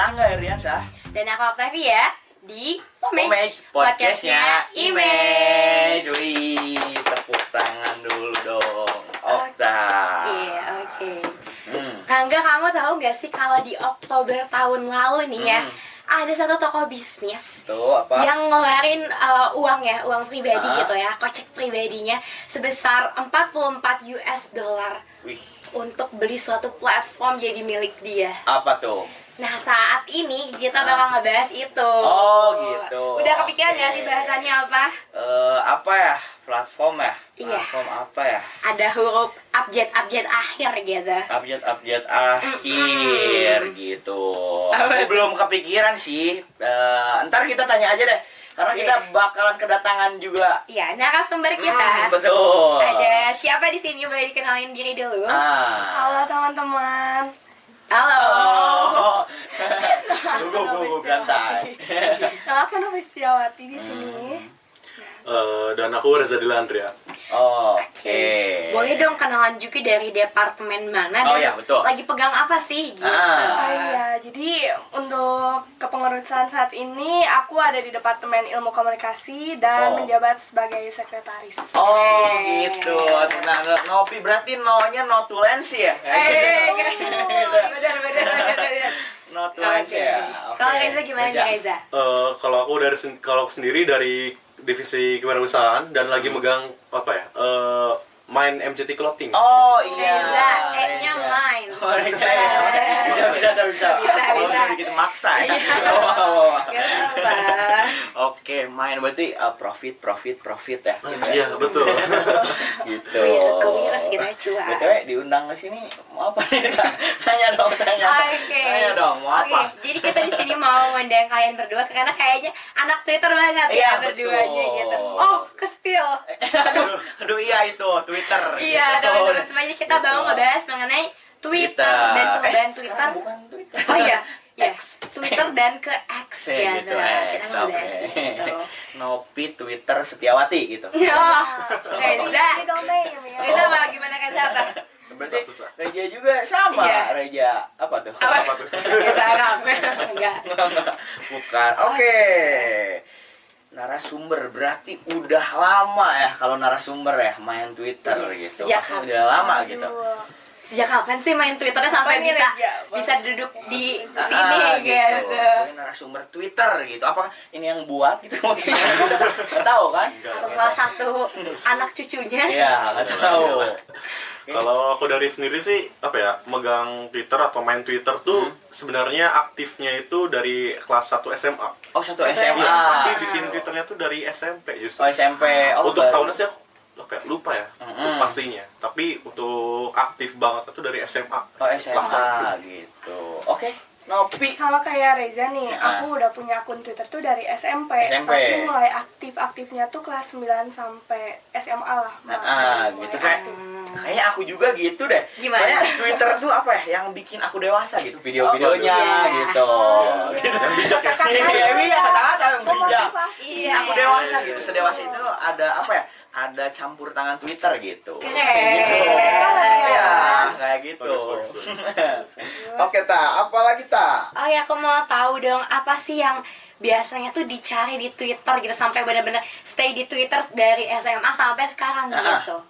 Angga Iriansyah. Dan aku Octavia di Homage, podcastnya Image. Wih, tepuk tangan dulu dong, Okta. Iya, oke. Angga, kamu tahu gak sih kalau di Oktober tahun lalu nih ya, ada satu toko bisnis Tuh, apa? yang ngeluarin uang pribadi gitu ya, kocek pribadinya sebesar 44 US dollar Wih, untuk beli suatu platform jadi milik dia. apa tuh? Nah, saat ini kita bakal ngebahas itu. Oh, gitu. Udah kepikiran Oke. gak sih bahasannya apa? Apa ya? Platform ya? Iya. Platform apa ya? Ada huruf abjad akhir gitu. Abjad akhir gitu. Apa? Aku belum kepikiran sih. Ntar kita tanya aja deh. Karena Iya. kita bakalan kedatangan juga. Iya, narasumber kita. Betul. Ada siapa di sini? Boleh dikenalin diri dulu. Halo teman-teman. Halo. Oh. Tunggu gantai. Nama aku Novi Setiawati di sini. Dan aku Reza Dilandria. Oke. Boleh dong kenalan juga dari departemen mana Oh, dan iya, betul. lagi pegang apa sih gitu. Oh iya, jadi untuk kepengurusan saat ini aku ada di Departemen Ilmu Komunikasi dan Oh. menjabat sebagai sekretaris. Oh gitu. Nah, Nopi berarti no-nya notulensi ya? Benar. Notulensi Oke. ya. Oke. Kalau Reza gimana nih Reza? Kalau aku sendiri dari divisi kewirausahaan dan lagi megang apa ya? Main MCT Clothing. Oh iya. Reza, E-nya main. Oh, Reza ya. Bisa. Bisa. Oh, bikin maksa ya. Iya. Oh. Gak apa-apa. Oke, main berarti profit ya. Iya, betul. Gitu. Kewirus gitu ya, cuan. BTW diundang ke sini mau apa nih? Tanya dong. Oke. Tanya dong, mau Oke, apa? jadi kita di sini mau mengundang kalian berdua karena kayaknya anak Twitter banget Iya, ya berduanya betul. gitu. Oh, ke spill. Aduh iya itu Twitter. Iya, gitu. teman-teman semuanya kita Gitu. mau ngebahas mengenai Twitter dan perubahan Twitter. sekarang bukan Twitter. Oh iya, ya. X. Twitter dan ke X Ya, gitu. gitu, Kita X, ngebahas oke. gitu. Nopi Twitter Setiawati gitu. Oh, Reza. Middle name ya. Reza apa gimana Reza apa? Berarti Susah. Reja juga sama. Iya. Reja apa tuh? Apa tuh? Reza Arab. Enggak. Bukan. Oke. Narasumber berarti udah lama ya kalau narasumber ya main Twitter Iya, gitu. sejak Pasti kapan? udah lama gitu. Aduh. Sejak kapan sih main Twitternya sampai Apa nih, bisa Reja? duduk di sini gitu? Sebagai narasumber Twitter gitu. Apa ini yang buat gitu? Nggak tahu kan? Atau salah satu anak cucunya? Iya, nggak tahu. Kalau aku dari sendiri sih apa ya, megang Twitter atau main Twitter tuh sebenarnya aktifnya itu dari kelas 1 SMA. Oh, satu Satu SMA. SMA. Tapi bikin Twitternya tuh dari SMP justru. Oh, SMP. Oh, Untuk baru. tahunnya sih aku lupa ya, pastinya. Tapi untuk aktif banget itu dari SMA. Oh, Kelas SMA 1. gitu. Oke. Nopi. Sama kayak Reza nih, Ah. aku udah punya akun Twitter tuh dari SMP. SMP. Tapi mulai aktifnya tuh kelas 9 sampai SMA lah. Mulai Gitu kayak aktif. kayaknya aku juga gitu deh. Gimana? Soalnya Twitter tuh apa ya yang bikin aku dewasa gitu, video-videonya iya. gitu. Iya. Yang bijak ya. Iya, iya, kata-kata yang bijak. Memotivasi. Iya. Aku dewasa gitu, sedewasa itu ada apa ya? Ada campur tangan Twitter gitu. Keren. Gitu. Iya, kayak gitu. Bagus. Oke, Ta, apalagi Ta? Oh ya, aku mau tahu dong apa sih yang biasanya tuh dicari di Twitter gitu sampai benar-benar stay di Twitter dari SMA sampai sekarang gitu.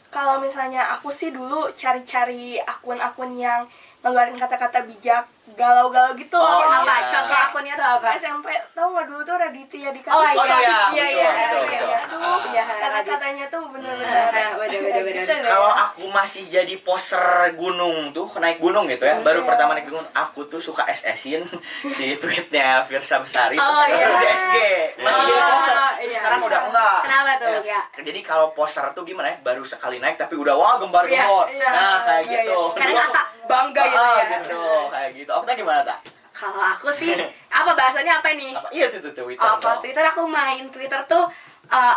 Kalau misalnya aku sih dulu cari-cari akun-akun yang ngeluarin kata-kata bijak, galau-galau gitu. Oh, Apa? iya. Contoh akunnya tuh apa? SMP, tau gak dulu tuh Raditya di Oh kampus? iya, iya, iya, betul, iya, betul, iya. betul. Aduh, Iya, kata-katanya tuh bener-bener bener-bener. gitu deh. Kalau aku masih jadi poser gunung tuh, naik gunung gitu ya. Baru pertama naik gunung, aku tuh suka SS-in si tweetnya Firsa Besari. Oh, iya. Terus di SG. Masih jadi poser. Terus iya. sekarang udah enggak. Kenapa tuh, Ya, enggak? Jadi kalau poser tuh gimana ya? Baru sekali naik tapi udah wah gembar-gembor. Iya, Nah, kayak iya, gitu. iya. Karena ngerasa bangga gitu ya. Gitu, kayak gitu. Okta gimana, Ta? Kalau aku sih, apa bahasanya apa nih? Apa? Iya tuh Twitter. Oh, kalau dong. Twitter aku main Twitter tuh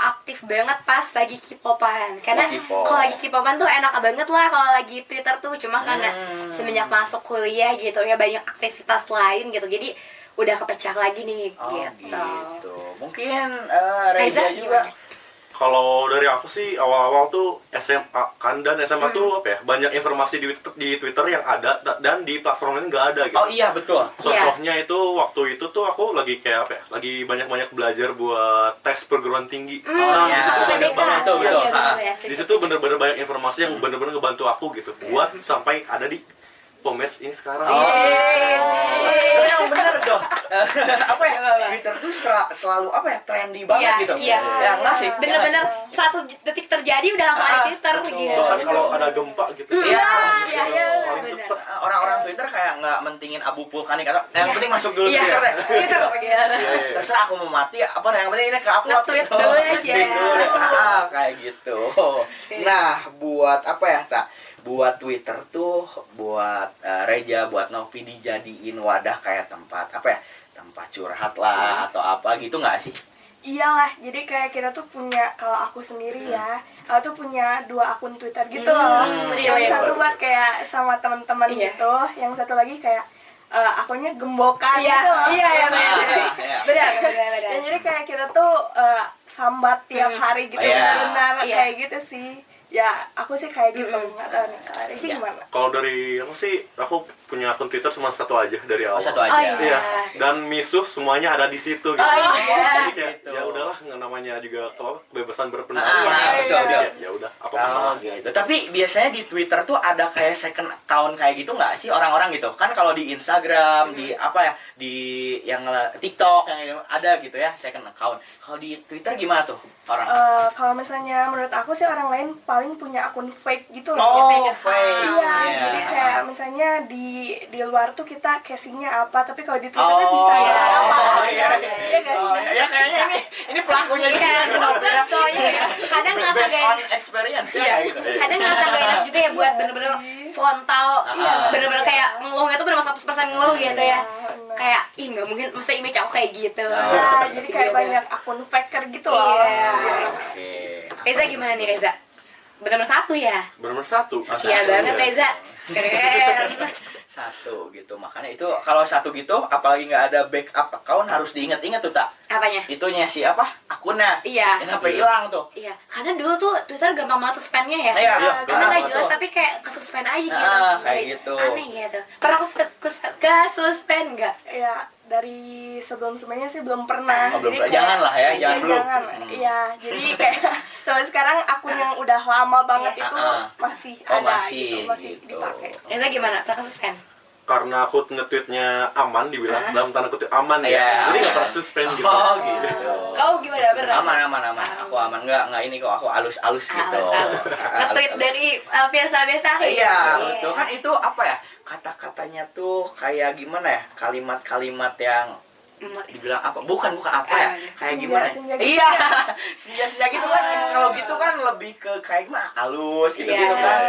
aktif banget pas lagi K-popan. Karena K-pop. kalau lagi K-popan tuh enak banget lah kalau lagi Twitter tuh. Cuma karena semenjak masuk kuliah gitu ya banyak aktivitas lain gitu. Jadi udah kepecah lagi nih Oh, gitu. gitu. Mungkin Reza Reza juga. gimana? Kalau dari aku sih awal-awal tuh SMA kan, dan SMA tuh apa ya, banyak informasi di Twitter yang ada dan di platform lain nggak ada gitu. Oh iya betul. Contohnya itu waktu itu tuh aku lagi kayak apa ya, lagi banyak-banyak belajar buat tes perguruan tinggi. iya. Di situ banyak UTBK. banget. Betul, betul. Di situ bener-bener banyak informasi yang bener-bener ngebantu aku gitu buat sampai ada di Pomers ini sekarang. Oh, tapi yang bener dong. Apa ya? Twitter tuh selalu apa ya? Trendy banget Iya, gitu. iya. Ya enggak sih? Bener-bener 1 detik terjadi udah langsung ada Twitter betul. gitu. Bahkan kalau ada gempa gitu. Iya. Iya, iya, paling bener. cepet. Orang-orang Twitter kayak nggak mentingin abu vulkanik atau yang Iya. penting masuk dulu Iya, Twitter deh. Twitter apa gitu. Iya, iya. Terserah aku mau mati apa yang penting ini ke upload Nge-tweet dulu aja. Tweet dulu deh. Kayak gitu. Nah, buat apa ya, Tak? Buat Twitter tuh, buat Reja, buat Novi dijadiin wadah kayak tempat apa ya? Tempat curhat lah atau apa gitu nggak sih? Iyalah, jadi kayak kita tuh punya, kalau aku sendiri ya, aku tuh punya 2 akun Twitter gitu loh. iya, Yang iya. satu buat kayak sama teman-teman Iya. gitu, yang satu lagi kayak akunnya gembokan Iya, gitu loh. iya, iya, benar. Iya. Benar. Dan jadi kayak kita tuh sambat tiap hari gitu, Iya. benar Iya. kayak gitu sih. Ya, aku sih kayak gitu. Nggak tahu nih, kalau Rezi gimana? Kalau dari aku sih, aku punya akun Twitter cuma satu aja dari awal. Oh, satu aja. Oh, iya. Iya, dan misuh semuanya ada di situ gitu. Oh, iya. Jadi kayak Gitu. ya udahlah, namanya juga kebebasan berpendapat. Ah, betul, betul. Ya udah, apa Oh, masalahnya? gitu. Tapi biasanya di Twitter tuh ada kayak second account kayak gitu nggak sih orang-orang gitu? Kan kalau di Instagram, di apa ya, di yang TikTok yang ada gitu ya second account. Kalau di Twitter gimana tuh orang? Kalau misalnya menurut aku sih orang lain paling punya akun fake gitu loh. Oh, fake fake. account. Iya, Iya. jadi kayak misalnya di luar tuh kita casingnya apa, tapi kalau di Twitter Oh, bisa iya. apa. Oh, iya. Iya nggak sih? Oh, iya, kayaknya ini pelakunya Iya, juga. soalnya kadang ngerasa Based gak on experience ya Iya, kayak gitu. kadang ngerasa gak enak juga ya buat bener-bener frontal, Iya. bener-bener kayak ngeluhnya tuh bener-bener 100% ngeluh gitu ya. Bener. Kayak, ih nggak mungkin masa image aku kayak gitu. Iya, jadi kayak Gitu. banyak akun faker gitu loh. Iya. Oke. Reza gimana nih Reza? Bener-bener satu ya? Benar-benar satu. Iya banget Reza. Keren. Satu gitu, makanya itu kalau satu gitu apalagi nggak ada backup account harus diinget-inget tuh, Tak. Apanya? Itunya si apa, akunnya Iya. kenapa hilang tuh. Iya, karena dulu tuh Twitter gampang banget suspendnya ya. Iya, Karena nggak betul. jelas tapi kayak kesuspend aja gitu. Kayak gitu. Aneh gitu. Pernah kesuspend nggak? Iya, dari sebelum-sebelumnya sih belum pernah. Oh, belum Jadi pernah. kayak- Jangan lah ya, Iya, jangan belum. jangan. Iya, jadi kayak sampai sekarang akun yang udah lama banget Iya. itu masih Oh, ada masih gitu, masih gitu. dipakai. Reza gimana? Pernah kesuspend? Karena aku nge-tweetnya aman, dibilang dalam tanda kutip aman Iya. ya. Jadi nggak pernah suspend gitu. Oh, gitu. Kau gimana? Bener? Aman. Aku aman, nggak ini kok, aku alus gitu. Halus. Nge-tweet dari biasa-biasa Iya, betul kan itu apa ya? Kata-katanya tuh kayak gimana ya? Kalimat-kalimat yang dibilang apa? Bukan apa ya? Kayak gimana? Senja-senja gitu Iya. Senja-senja gitu kan. Kalau gitu kan lebih ke kayak gimana? Halus gitu Iya. kan.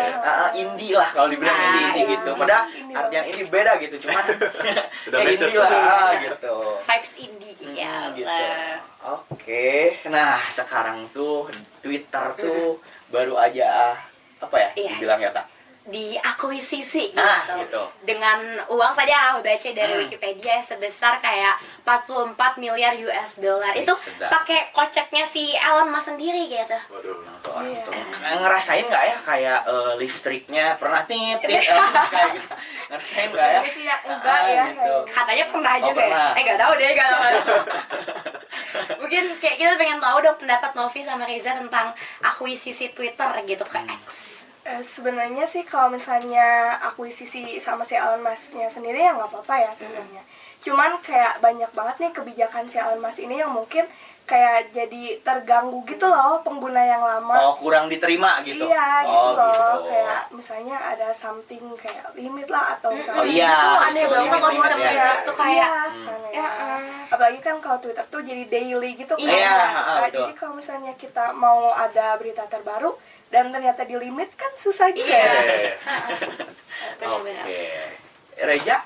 Indie lah kalau dibilang indie iya. gitu. Padahal artian ini beda gitu, cuman Udah ya matches indie lah tuh. gitu. Vibes indie ya. Gitu. Oke. Nah, sekarang tuh Twitter tuh baru aja apa ya? Iya. Dibilang ya, Tak? Diakuisisi gitu. Gitu. Dengan uang tadi yang aku baca dari Wikipedia sebesar kayak 44 miliar US dollar. Itu sedap. pakai koceknya si Elon Musk sendiri gitu. Waduh. Iya. Ngerasain nggak ya kayak listriknya pernah tit kayak gitu, ngerasain nggak ya? Ini sih ya enggak ya. Gitu. Katanya pernah Oh, juga pernah. ya. Gak tahu deh, gak tahu. Mungkin kayak kita pengen tahu dong pendapat Novi sama Reza tentang akuisisi Twitter gitu ke X. Sebenarnya sih kalau misalnya akuisisi sama si Elon Musk-nya sendiri ya nggak apa-apa ya sebenarnya. Cuman kayak banyak banget nih kebijakan si Elon Musk ini yang mungkin kayak jadi terganggu gitu loh pengguna yang lama. Oh, kurang diterima gitu. Iya gitu Oh, loh, gitu. kayak misalnya ada something kayak limit lah atau misalnya Oh, iya. Itu aneh Betul, banget limit kalau sistem ya. limit tuh kayak karena ya, apalagi kan kalau Twitter tuh jadi daily gitu kan. Iya, Nah, betul. jadi kalau misalnya kita mau ada berita terbaru dan ternyata di limit kan susah juga. Iya. Oke. benar-benar. Reja?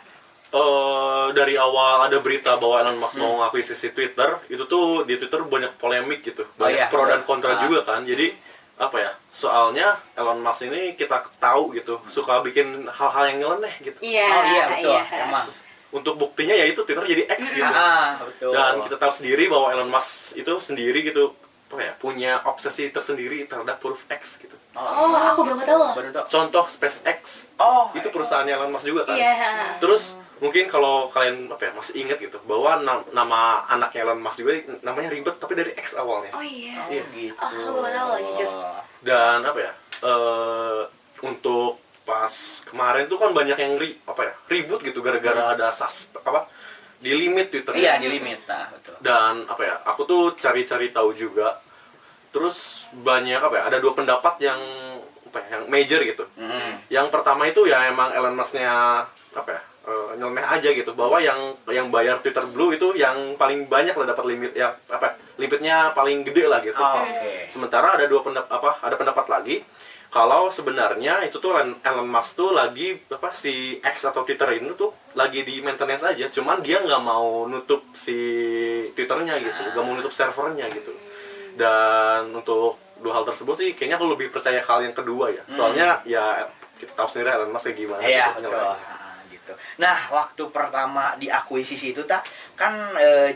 Dari awal ada berita bahwa Elon Musk mau ngakuisisi Twitter, itu tuh di Twitter banyak polemik gitu, banyak iya, pro dan betul. kontra juga kan. Jadi apa ya? Soalnya Elon Musk ini kita tahu gitu, suka bikin hal-hal yang nyeleneh gitu. Iya. Oh iya betul. iya. Emang. Untuk buktinya yaitu Twitter jadi X gitu. Betul. Dan kita tahu sendiri bahwa Elon Musk itu sendiri gitu punya obsesi tersendiri terhadap huruf X gitu. Oh, aku baru tahu loh. Baru tahu. Contoh SpaceX. Oh, Itu perusahaannya Elon Musk juga kan. Iya. Terus mungkin kalau kalian masih ingat gitu bahwa nama anaknya Elon Musk juga namanya ribet tapi dari X awalnya. Oh iya. Iya gitu. Oh, aku baru tahu loh, jujur. Dan untuk pas kemarin tuh kan banyak yang ribut gitu gara-gara ada di limit Twitter. Iya, di limit. Nah, betul. Dan aku tuh cari-cari tahu juga. Terus banyak ada dua pendapat yang yang major gitu. Yang pertama itu ya emang Elon Musk-nya nyeleneh aja gitu, bahwa yang bayar Twitter Blue itu yang paling banyak lah dapat limit ya limitnya paling gede lah gitu. Oke. Sementara ada ada pendapat lagi kalau sebenarnya itu tuh Elon Musk tuh lagi si X atau Twitter ini tuh lagi di maintenance aja, cuman dia nggak mau nutup si Twitternya gitu, nggak mau nutup servernya gitu. Dan untuk dua hal tersebut sih kayaknya aku lebih percaya hal yang kedua ya, soalnya ya kita tahu sendiri Elon Musk kayak gimana. Iya, gitu, betul. Gitu. Nah, waktu pertama diakuisisi itu kan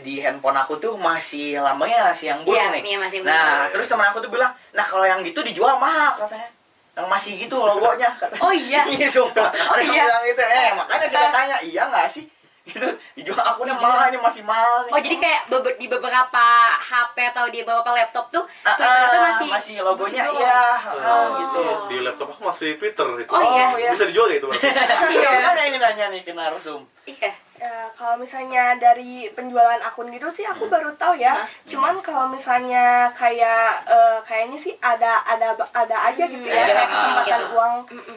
di handphone aku tuh masih lamanya masih yang burung Iya, nih. iya, masih Nah, burung. terus teman aku tuh bilang, "Nah, kalau yang gitu dijual mahal," katanya. Yang masih gitu logonya katanya. Oh iya. Iya, sumpah. Ada yang iya. bilang gitu. Makanya kita tanya, "Iya nggak sih?" Gitu. Dijual akunnya mahal, ini masih mahal nih. Oh, jadi kayak di beberapa HP atau di beberapa laptop tuh Twitter itu masih logonya masih iya, Oh. gitu. Di laptop aku masih Twitter itu. Oh, iya. Bisa dijual ya itu berarti? Iya, kan ini nanya nih ke Narsum. Iya. Ya, kalau misalnya dari penjualan akun gitu sih aku baru tahu ya. Cuman kalau misalnya kayaknya sih ada aja gitu ya, Ada kayak kesempatan gitu. uang.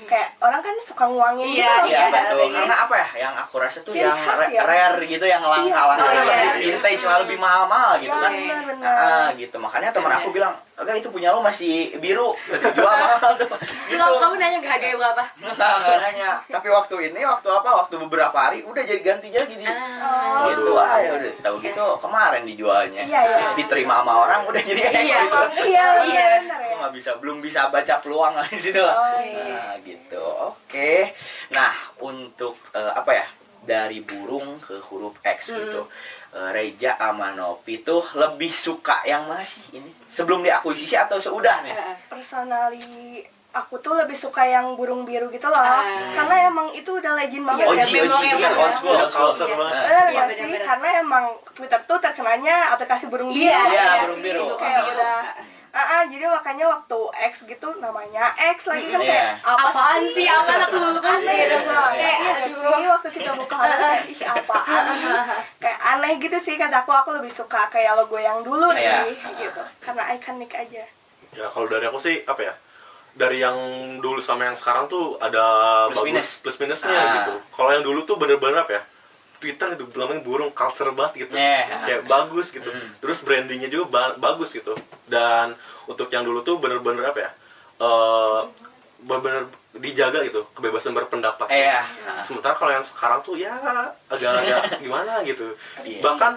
Kayak orang kan suka nguangin gitu Iya, loh. Iya, iya, betul. pastinya. Karena apa ya? Yang aku rasa tuh Ciri yang khas ya. rare gitu, yang langka-langka, Oh, iya. vintage malah lebih mahal-mahal gitu Iya, kan. benar-benar. Gitu. Makanya teman aku bilang, "Agak itu punya lo masih biru, dijual mahal tuh." Gitu. Kamu nanya nggak harganya berapa? Nggak nanya. Tapi waktu beberapa hari udah jadi ganti jadi di Oh. gitu. Ya udah tahu gitu kemarin dijualnya. Iya, iya. Diterima sama orang udah jadi X Iya. gitu. Iya, Iya. benar ya. Aku belum bisa baca peluang lah di situ lah. Oh, iya. Nah, gitu. Oke. Nah, untuk dari burung ke huruf X gitu. Reja sama Nopi tuh lebih suka yang mana sih ini? Sebelum diakuisisi atau seudah nih? Personally aku tuh lebih suka yang burung biru gitu loh. Karena emang itu udah legend banget Iya, ya. OG, memang iya, yang old school, bener. old school. Culture Iya. banget. Benar Iya, nggak sih? benar-benar. Karena emang Twitter tuh terkenalnya aplikasi burung biru. Iya, Iya, iya, burung biru. si Kayak biru. udah jadi makanya waktu X gitu namanya X lagi kan Iya. kayak Apaan sih? Apa satu huruf aneh gitu? gitu loh. Kayak Iya aduh. sih waktu kita buka halaman kayak ih apaan kayak aneh gitu sih kata aku lebih suka kayak logo yang dulu Iya. sih gitu karena ikonik aja. Ya kalau dari aku sih dari yang dulu sama yang sekarang tuh ada Plus minus. plus minusnya Ah. gitu. Kalau yang dulu tuh bener-bener Twitter itu namanya burung culture banget gitu. Yeah. Kayak bagus gitu. Terus brandingnya juga bagus gitu. Dan untuk yang dulu tuh bener-bener bener-bener dijaga gitu kebebasan berpendapat. Iya. Sementara kalau yang sekarang tuh ya agak-agak gimana gitu. Iya. Bahkan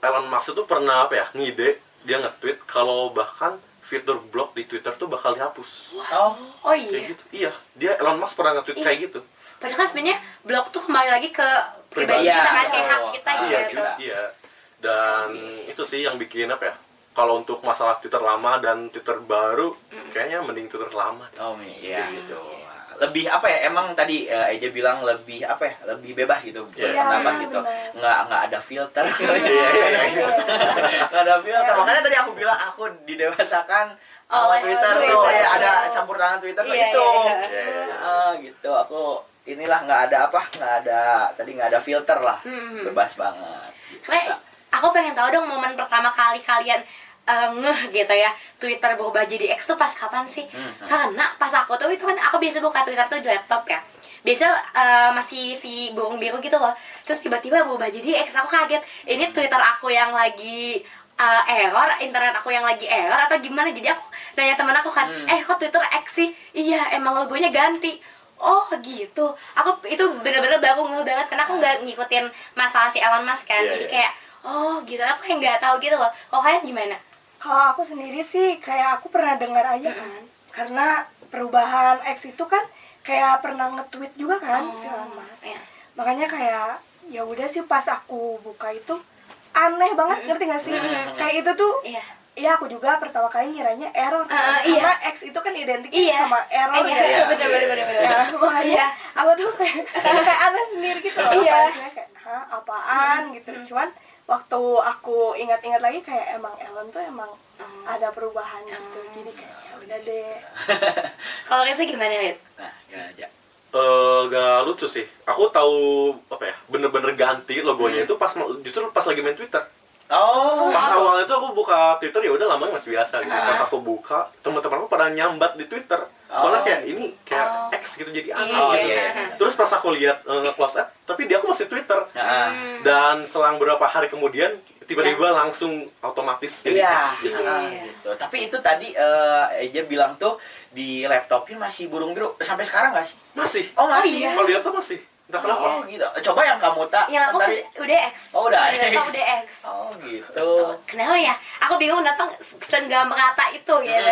Elon Musk tuh pernah ngide dia nge-tweet kalau bahkan fitur blog di Twitter tuh bakal dihapus. Oh, Oh Kayak iya. gitu. Iya, dia Elon Musk pernah nge-tweet Iya. kayak gitu. Padahal kan sebenarnya blog tuh kembali lagi ke pribadi Iya, kita kan, kayak hak betul. kita Iya, gitu. Iya. Dan itu sih yang bikin kalau untuk masalah Twitter lama dan Twitter baru, kayaknya mending Twitter lama. oh iya gitu. Lebih emang tadi Eja bilang lebih lebih bebas gitu Iya. berpendapat Iya, gitu. benar. Nggak ada filter. Iya. Nggak ada filter. Makanya tadi aku bilang aku didewasakan sama Oleh Twitter tuh. Twitter. Ya, ada campur tangan Twitter tuh Iya, itu. iya, Ah, gitu. Aku inilah nggak ada filter lah. Bebas banget. Karena aku pengen tahu dong momen pertama kali kalian ngeh gitu ya Twitter berubah jadi X tuh pas kapan sih? Karena pas aku tuh itu kan aku biasa buka Twitter tuh di laptop ya. Biasa masih si burung biru gitu loh. Terus tiba-tiba berubah jadi X, aku kaget. Ini Twitter aku yang lagi error, internet aku yang lagi error atau gimana? Jadi aku nanya teman aku kan, kok Twitter X sih? Iya, emang logonya ganti. Oh gitu. Aku itu bener-bener baru ngeh banget karena aku nggak ngikutin masalah si Elon Musk kan. Iya, Jadi iya. kayak oh gitu. Aku yang nggak tahu gitu loh. Kalau kalian gimana? Kalau aku sendiri sih kayak aku pernah dengar aja kan. Karena perubahan X itu kan kayak pernah nge-tweet juga kan si Elon Musk. Iya. Makanya kayak ya udah sih pas aku buka itu aneh banget ngerti gak sih? Kayak itu tuh Iya. Iya, aku juga pertama kali ngiranya error kan. Iya. Karena X itu kan identik Iya. sama error Iya, ya. bener. Nah, makanya Iya. aku tuh kayak aneh sendiri gitu loh. Iya. Maksudnya kayak, hah, apaan gitu. Cuman waktu aku ingat-ingat lagi kayak emang Ellen tuh emang ada perubahan gitu. Jadi kayak ya udah deh. Kalau Reza gimana, Rit? Nah, gimana aja? Gak lucu sih. Aku tahu apa ya, bener-bener ganti logonya itu justru pas lagi main Twitter. Oh, Pas awalnya tuh aku buka Twitter ya udah lamanya masih biasa gitu. Ah. Pas aku buka, teman-teman aku pada nyambat di Twitter. Soalnya kayak ini kayak X gitu jadi aneh Oh, gitu. iya. Terus pas aku lihat nge-close app, tapi dia aku masih Twitter. Nah, Dan selang beberapa hari kemudian tiba-tiba langsung otomatis jadi iya, X gitu. gitu. Tapi itu tadi Eja bilang tuh di laptopnya masih burung biru sampai sekarang nggak sih? Masih. Oh, masih. iya. Kalau di laptop masih. Entah kenapa. Oh, gitu. Coba yang kamu tak Yang aku tadi. udah X. Oh, udah Yang X. aku udah X. Oh, gitu. Kenapa ya? Aku bingung kenapa senggak merata itu gitu.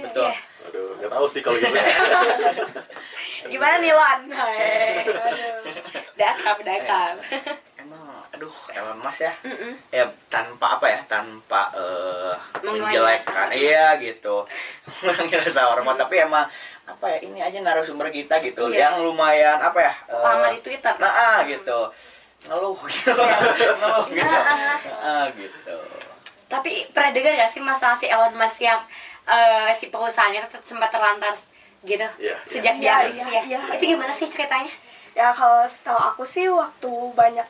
Betul. Iya. Aduh, nggak tahu sih kalau gitu. Gimana nih Lon? Dakap. Emang, aduh, Elon Musk ya. Mm-mm. Ya tanpa apa ya, tanpa Mengurangi menjelekkan, rasa. iya gitu, mengurangi rasa hormat. Tapi emang apa ya, ini aja narasumber kita gitu, Iya. yang lumayan apa ya, Lama di Twitter. gitu, ngeluh gitu, Iya. ngeluh gitu, Nah, gitu. Tapi pernah dengar gak sih masalah si Elon Musk yang si perusahaannya tuh sempat terlantar gitu Iya, sejak iya. diakuisisi ya? Iya, iya. Itu gimana sih ceritanya? Ya kalau setahu aku sih waktu banyak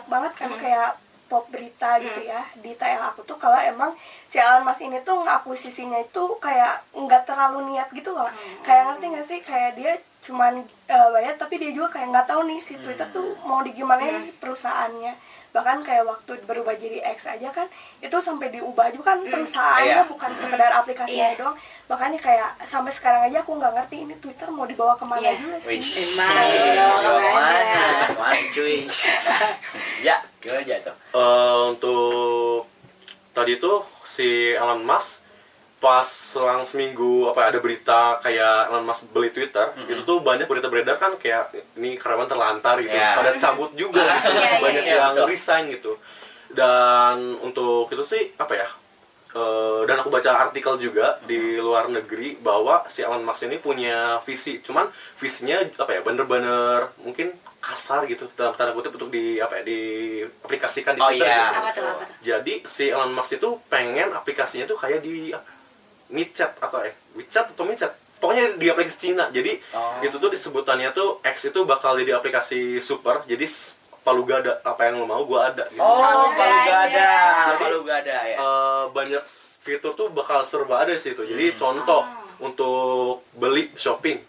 banget kan kayak pop berita gitu ya di TL aku tuh kalau emang si Elon Musk ini tuh ngakuisisinya itu kayak nggak terlalu niat gitu loh. Kayak ngerti nggak sih, kayak dia cuman bayar tapi dia juga kayak nggak tahu nih si Twitter tuh mau digimanain perusahaannya. Bahkan kayak waktu berubah jadi X aja kan itu sampai diubah juga kan perusahaannya, Iya. bukan sekedar aplikasinya Iya. doang. Makanya kayak sampai sekarang aja aku nggak ngerti ini Twitter mau dibawa kemana Iya. juga Wih, sih. Emang, kemana cuy? Ya, gimana aja tuh? Untuk tadi tuh si Elon Musk pas selang seminggu apa ada berita kayak Elon Musk beli Twitter, itu tuh banyak berita beredar kan kayak ini karyawan terlantar gitu, Iya. pada cabut juga gitu. Iya, Banyak iya, yang betul. resign gitu. Dan untuk itu sih apa ya, dan aku baca artikel juga di luar negeri bahwa si Elon Musk ini punya visi, cuman visinya apa ya, bener-bener mungkin kasar gitu dalam tanda kutip untuk diaplikasikan di Oh, Twitter iya. gitu. Apa tuh? Jadi si Elon Musk itu pengen aplikasinya tuh kayak di WeChat atau WeChat atau WeChat. Pokoknya di aplikasi Cina. Jadi Oh. itu tuh disebutannya tuh X itu bakal jadi aplikasi super. Jadi palu gada, apa yang lo mau gua ada gitu. Oh, Palu palu gada, gada. palu gada ya. Banyak fitur tuh bakal serba ada di situ. Jadi contoh untuk beli shopping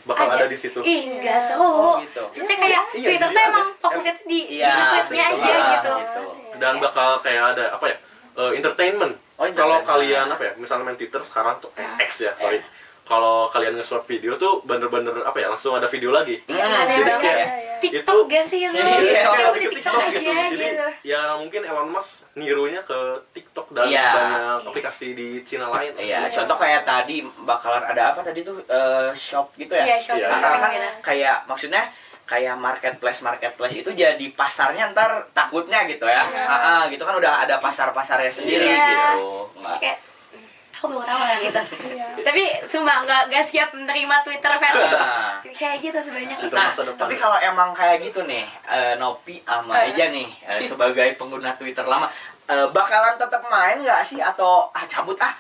bakal ada di situ. Ih, nggak seru. Oh, gitu. Maksudnya kayak Iya, Twitter jadi tuh ada. emang fokusnya tuh di Iya, tweetnya betul aja lah, gitu. Dan bakal kayak ada apa ya? Entertainment. Oh, Kalau entertainment. kalian apa ya? Misalnya main Twitter sekarang tuh X ya, sorry. Kalau kalian nge-swap video tuh bener-bener apa ya? Langsung ada video lagi. Iya, Hmm, aneh jadi banget. kayak TikTok itu- gak sih itu? Iya, Kayak lebih udah ke TikTok aja Jadi gitu. ya mungkin Elon Musk nirunya ke TikTok dan Iya. banyak aplikasi di Cina lain. Iya, contoh kayak tadi bakalan ada apa tadi tuh, shop gitu ya? Iya, shopping Iya. shopping Kan gitu. kayak maksudnya kayak marketplace itu jadi pasarnya ntar takutnya gitu ya. Gitu kan udah ada pasarnya sendiri Iya. gitu. Terus Nggak- kayak aku baru tahu lah gitu. Iya. Tapi sumpah nggak siap menerima Twitter versi Nah. kayak gitu sebanyak itu. Nah, masa depan. tapi kalau emang kayak gitu nih, Nopi sama Eja nih, sebagai pengguna Twitter lama, bakalan tetap main nggak sih atau cabut ah?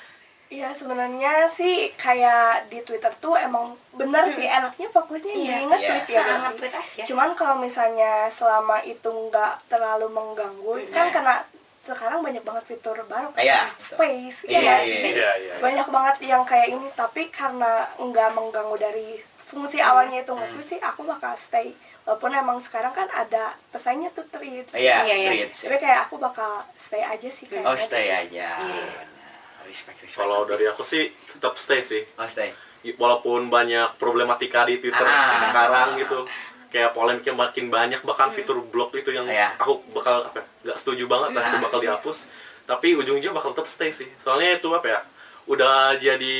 Iya, sebenarnya sih kayak di Twitter tuh emang bener sih enaknya fokusnya Iya. di nge-tweet ya nggak sih? Nge-tweet aja. Cuman kalau misalnya selama itu nggak terlalu mengganggu, kan karena sekarang banyak banget fitur baru kan, Iya. space, Iya, nggak iya, sih? Iya, iya. Banyak banget yang kayak ini, tapi karena nggak mengganggu dari fungsi awalnya itu nge-tweet sih, aku bakal stay. Walaupun emang sekarang kan ada pesannya tuh tweets. Iya, Iya, iya. streets. Tapi kayak aku bakal stay aja sih kayaknya. Oh, stay aja. Iya. Respect. Kalau dari aku sih tetap stay sih. Oh, stay. Walaupun banyak problematika di Twitter sekarang gitu. Kayak polemiknya makin banyak, bahkan fitur blog itu yang Iya. aku bakal apa ya, nggak setuju banget lah itu bakal dihapus. Tapi ujung-ujungnya bakal tetap stay sih. Soalnya itu apa ya, udah jadi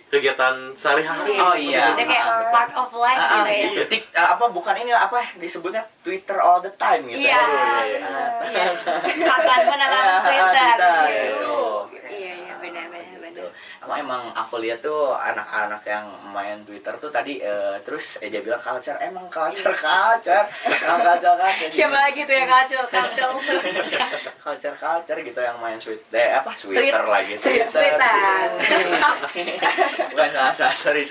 kegiatan sehari-hari. Oh, iya. Udah kayak part of life gitu ya. Gitu. Apa bukan ini apa disebutnya Twitter all the time gitu. Iya. Iya. Kapan pun apa Twitter. Gitu. Iya, benar. Emang aku lihat tuh anak-anak yang main Twitter tuh tadi terus Eja bilang culture, emang culture. Siapa lagi tuh yang kacau tuh? culture gitu yang main Twitter lagi. Twitter. Bukan salah, sorry.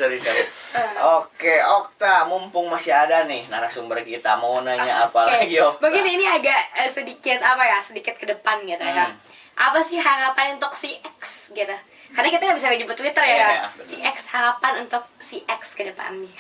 Oke, Okta, mumpung masih ada nih narasumber kita mau nanya apa lagi, Okta? Mungkin ini agak sedikit ke depan gitu ya. Apa sih harapan untuk si X gitu? Karena kita nggak bisa nyebut Twitter ya. Iya, Si X, harapan untuk si X ke depannya.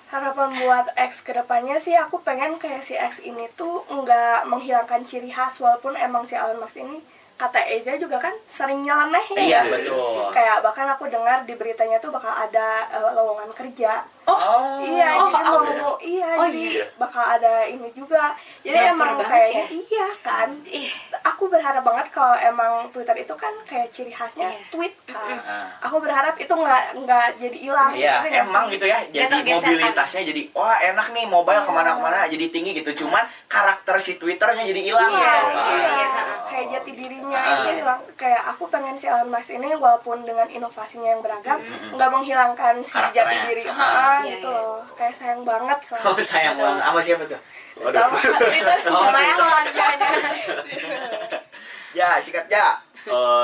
Harapan buat X kedepannya sih aku pengen kayak si X ini tuh nggak menghilangkan ciri khas, walaupun emang si Elon Musk ini kata Eza juga kan sering nyeleneh ya. Iya, betul. Kayak bahkan aku dengar di beritanya tuh bakal ada lowongan kerja. Oh, Iya, oh, jadi oh, mau iya. jadi bakal ada ini juga. Jadi Baper emang banget kayaknya ya. iya kan. Ih, Aku berharap banget kalau emang Twitter itu kan kayak ciri khasnya Iya. tweet kan. Heeh. Aku berharap itu nggak jadi hilang. Iya, Ngerti nggak emang sih? gitu ya. Jadi tergeserkan. mobilitasnya jadi wah enak nih mobile kemana-mana jadi tinggi gitu. Cuman karakter si Twitternya jadi hilang Iya, gitu. iya. Ah. Kayak jati dirinya Ah. itu hilang. Kayak aku pengen si Elon Musk ini walaupun dengan inovasinya yang beragam nggak menghilangkan si jati Karakternya. diri. Ah. Iya, Gitu iya. loh. Kayak sayang banget soalnya. Oh, sayang banget. Sama siapa tuh? Waduh. Twitter. sama Elon jangan. Ya, sikat ya.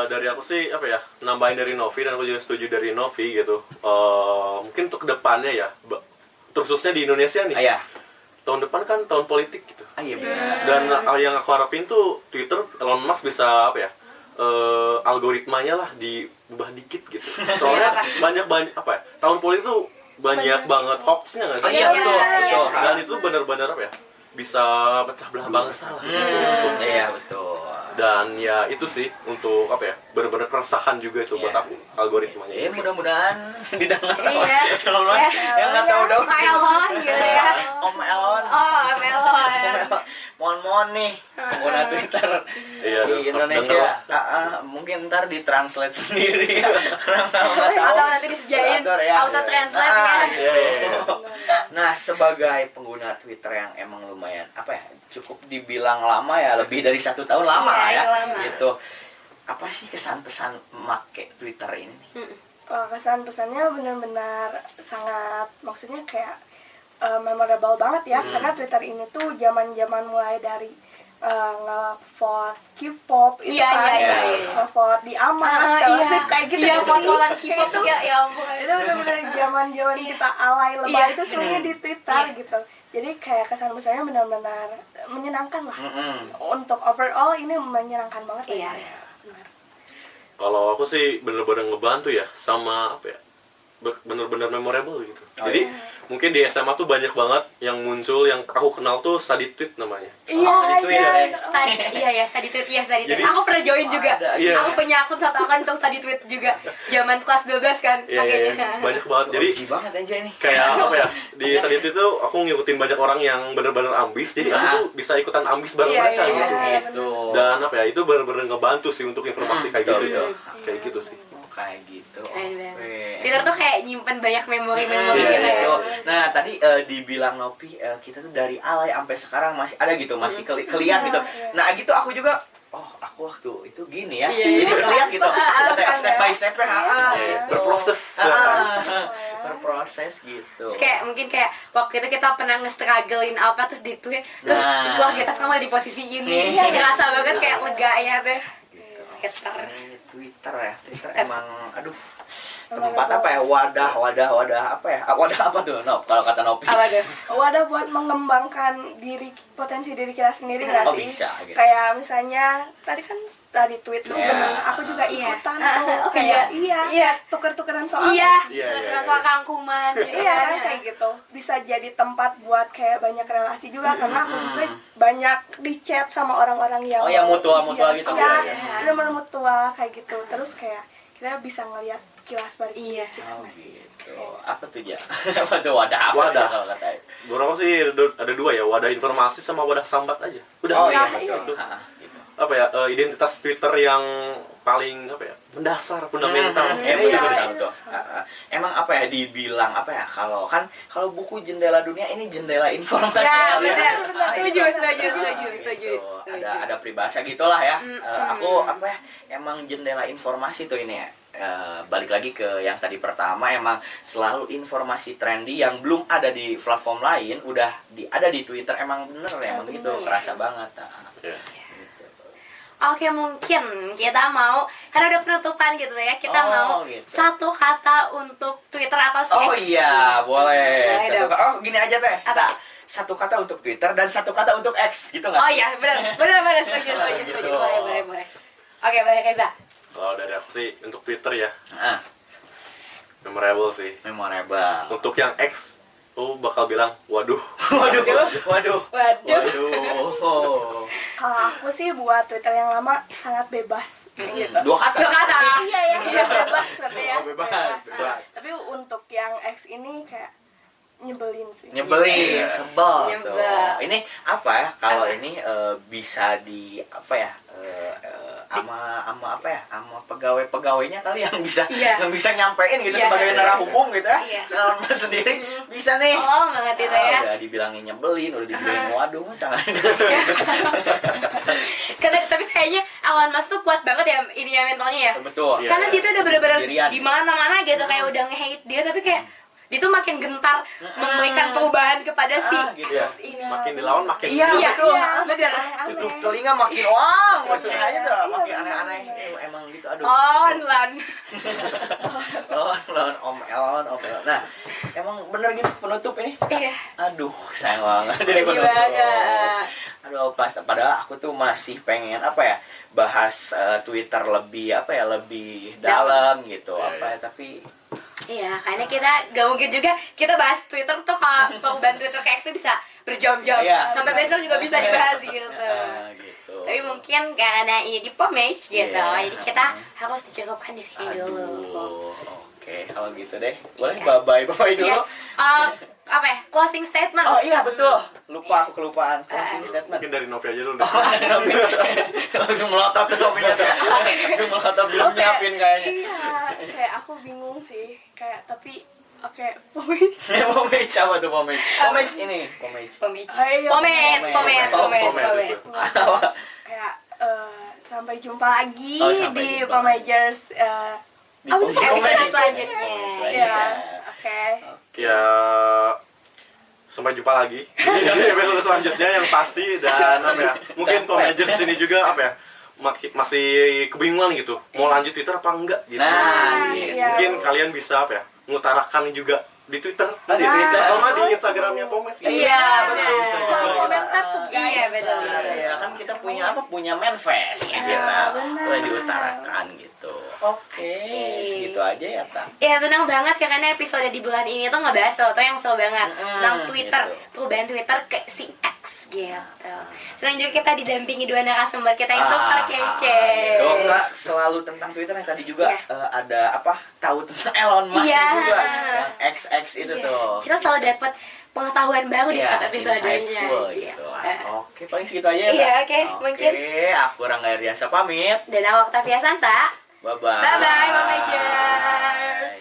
Dari aku sih apa ya, nambahin dari Novi, dan aku juga setuju dari Novi gitu. Mungkin untuk kedepannya ya, khususnya di Indonesia nih, Iya. tahun depan kan tahun politik gitu. Iya benar. Dan yang aku harapin tuh Twitter, Elon Musk bisa apa ya, algoritmanya lah diubah dikit gitu. Soalnya banyak apa ya, tahun politik tuh banyak banget hoaxnya nggak Oh, sih? iya betul, betul. Dan itu benar-benar apa ya, bisa pecah belah bangsa lah gitu. Iya betul. Dan ya itu sih untuk apa ya, benar-benar keresahan juga itu buat aku algoritmanya. Mudah-mudahan didengar. Iya. Elon Musk yang nggak tahu dong. Pak Elon gitu ya. Om Elon. Oh, Elon. Mohon nih pengguna Twitter Iya, di harus denger Indonesia. lah. Mungkin ntar ditranslate sendiri. Atau nanti disediain auto translate ya. Iya. Nah, sebagai pengguna Twitter yang emang lumayan apa ya, cukup dibilang lama ya, lebih dari 1 tahun lama Iya, lah ya, itu lama. gitu. Apa sih kesan-pesan make Twitter ini nih? Kesan pesannya benar-benar sangat, maksudnya kayak memorable banget ya, karena Twitter ini tuh zaman-zaman mulai dari nge-vote K-pop itu Iya, kan, iya. nge-vote di Amas, Iya, kayak gitu. Iya, fotolan Kayak K-pop itu, tuh ya ampun. itu benar-benar zaman-zaman Iya. kita alay lebay Iya. itu semuanya di Twitter Iya. gitu. Jadi kayak kesan pesannya benar-benar menyenangkan lah. Mm-mm. Untuk overall ini menyenangkan banget Iya. ya. Benar. Kalau aku sih bener-bener ngebantu ya, sama apa ya, bener-bener memorable gitu. Oh, Jadi mungkin di SMA tuh banyak banget yang muncul, yang aku kenal tuh study tweet namanya. itu ya, Lex. Study tweet. Jadi- Aku pernah join juga. Ada, iya. Aku punya akun satu akun untuk study tweet juga. Zaman kelas 12 kan Iya, pakainya. banyak banget. Jadi OG banget aja nih. kayak apa ya, di study tweet tuh aku ngikutin banyak orang yang bener-bener ambis, jadi aku tuh bisa ikutan ambis bareng Iya, mereka iya, gitu. iya. Gitu. Dan apa ya, itu bener-bener ngebantu sih untuk informasi kayak betul, gitu ya. betul. Kayak gitu sih. Kayak gitu. Keren banget. Oke. Twitter tuh kayak nyimpen banyak memori-memori Iya, gitu ya. gitu. Nah tadi dibilang Novi, kita tuh dari alay sampai sekarang masih ada gitu, masih keliat gitu. Nah gitu aku juga, oh aku waktu itu gini ya, Iya. jadi keliat gitu, step by stepnya, Iya, berproses. berproses gitu. Terus kayak mungkin kayak waktu itu kita pernah nge-strugglein apa terus di tweet, terus Nah. wah kita sekarang di posisi ini. Iya. Kerasa banget kayak lega ya tuh. Twitter. Twitter ya, Twitter emang aduh tempat apa ya, wadah apa ya, wadah apa tuh Nop kalau kata Novi? Apa tuh? Wadah buat mengembangkan potensi diri kita sendiri nggak Oh, sih? bisa, gitu. Kayak misalnya tadi kan tadi tweet tuh Iya. bener, aku juga Iya. ikutan Ah, tuh. oh, Kayak iya. iya, Iya. tuker-tukeran soal. Iya, Iya, iya, dengan iya. soal kangkuman gitu Iya kan. kan kayak gitu. Bisa jadi tempat buat kayak banyak relasi juga, karena aku juga banyak di chat sama orang-orang yang Oh, yang mutua-mutua gitu. Iya, Iya. bener-bener mutua kayak gitu. Terus kayak kita bisa ngelihat kilas balik Iya. kita Oh nggak sih? gitu. Apa tuh ya? Apa tuh wadah apa Wadah. kalau kata? Menurut aku sih ada dua ya, wadah informasi sama wadah sambat aja. Udah. Oh iya Iya, betul. iya. Gitu. apa ya identitas Twitter yang paling apa ya mendasar fundamental. Betul betul. Emang apa ya dibilang apa ya kalau buku Jendela Dunia ini jendela informasi. Ya, kali benar. Itu. Setuju. Ada peribahasa gitulah ya. Aku apa ya emang jendela informasi tuh ini ya. Balik lagi ke yang tadi pertama, emang selalu informasi trendy yang belum ada di platform lain udah ada di Twitter. Emang bener emang gitu, kerasa banget. Iya. Oke, mungkin kita mau, karena udah penutupan gitu ya, kita mau gitu. satu kata untuk Twitter atau si Oh X. iya, boleh. Boleh dong. Oh gini aja teh. Apa? Satu kata untuk Twitter dan satu kata untuk X, gitu nggak? Oh iya, benar, setuju. Gitu. Boleh. Oke, boleh Reza. Kalau dari aku sih untuk Twitter ya Ah, memorable sih. memorable. Untuk yang X, aku bakal bilang waduh. Waduh. Kalau aku sih buat Twitter yang lama sangat bebas gitu. Dua kata. Iya bebas berarti ya. Oh, bebas. Tapi untuk yang X ini kayak nyebelin sih. Nyebelin, sebel Nyebel. tuh. Ini apa ya? Kalau ini bisa di apa ya? Ama pegawai-pegawainya kali yang bisa Iya. yang bisa nyampein gitu Iya. sebagai narahubung gitu ya. Iya. Kalau Mas sendiri bisa nih. Oh, banget itu ya. Udah dibilangin nyebelin, udah dibilangin waduh masa Tapi kayaknya Awan Mas tuh kuat banget ya ini ya mentalnya ya. betul. Iya. Karena dia tuh udah bener-bener Sendirian. di mana-mana gitu kayak udah nge-hate dia, tapi kayak dia tuh makin gentar memberikan perubahan kepada si gitu X ya. ini. Makin dilawan makin Iya, Iya, betul. bener. Tutup telinga makin wah, ngoceh aja tuh, makin aneh-aneh. Emang gitu, aduh. Lan. Lawan Om Elon. Nah, emang bener gitu penutup ini. Iya. Aduh, sayang banget Sedih penutup. banget. Aduh, padahal aku tuh masih pengen apa ya bahas Twitter lebih apa ya lebih dalam gitu apa ya tapi Iya, karena kita gak mungkin juga kita bahas Twitter tuh kalau perubahan Twitter ke X tuh bisa berjam-jam. Iya. Sampai besok juga bisa dibahas gitu. gitu. Tapi mungkin karena ini di Pomage gitu, Iya. jadi kita harus dicukupkan di sini dulu. Aduh, oke kalau gitu deh. Boleh Iya. bye dulu. Iya. Apa ya? Closing statement. Oh iya betul. Lupa aku kelupaan. Closing statement. mungkin dari Novi aja dulu deh. Langsung melotot tuh topinya tuh. Langsung melotot belum Oke. nyiapin kayaknya. Iya, kayak aku bingung sih. Kayak tapi oke, pomade. Pomage apa tuh pomage? Pomage ini, pomage. Pomage. Ayo, Pomade. Kayak sampai jumpa lagi Oh, sampai di jumpa. Pomagers Di apa tuh? Pomage. Episode selanjutnya. Iya, oke. Ya sampai jumpa lagi di episode selanjutnya yang pasti dan apa ya mungkin Pomagers sini juga apa ya masih kebingungan gitu mau lanjut Twitter apa enggak gitu. Nah, iya. Mungkin kalian bisa apa ya mengutarakan juga di Twitter, di Twitter. atau nggak di Instagramnya Pomage gitu. Iya, Benar, benar. bisa juga Kalau gitu. komentar tuh guys. Iya, betul. Iya kan kita punya apa? Punya manifest Iya, kita. benar. Boleh diutarakan gitu. Oke, segitu aja ya, Ta. Ya senang banget karena episode di bulan ini tuh ngebahas sesuatu yang seru banget tentang Twitter, gitu. perubahan Twitter ke si X gitu. Senang juga kita didampingi dua narasumber kita yang super kece. Oh enggak selalu tentang Twitter yang tadi juga Iya. ada apa? Tahu tentang Elon Musk Iya. juga. Yang XX itu Iya. tuh. Kita selalu dapat pengetahuan baru di Iya, setiap episodenya. insightful Iya. gitu. Oke, paling segitu aja ya. Iya, Ta? oke, mungkin. Oke, aku Rangga Iriansa pamit. Dan aku Octavia Santa. Bye-bye. Bye-bye, Pomagers.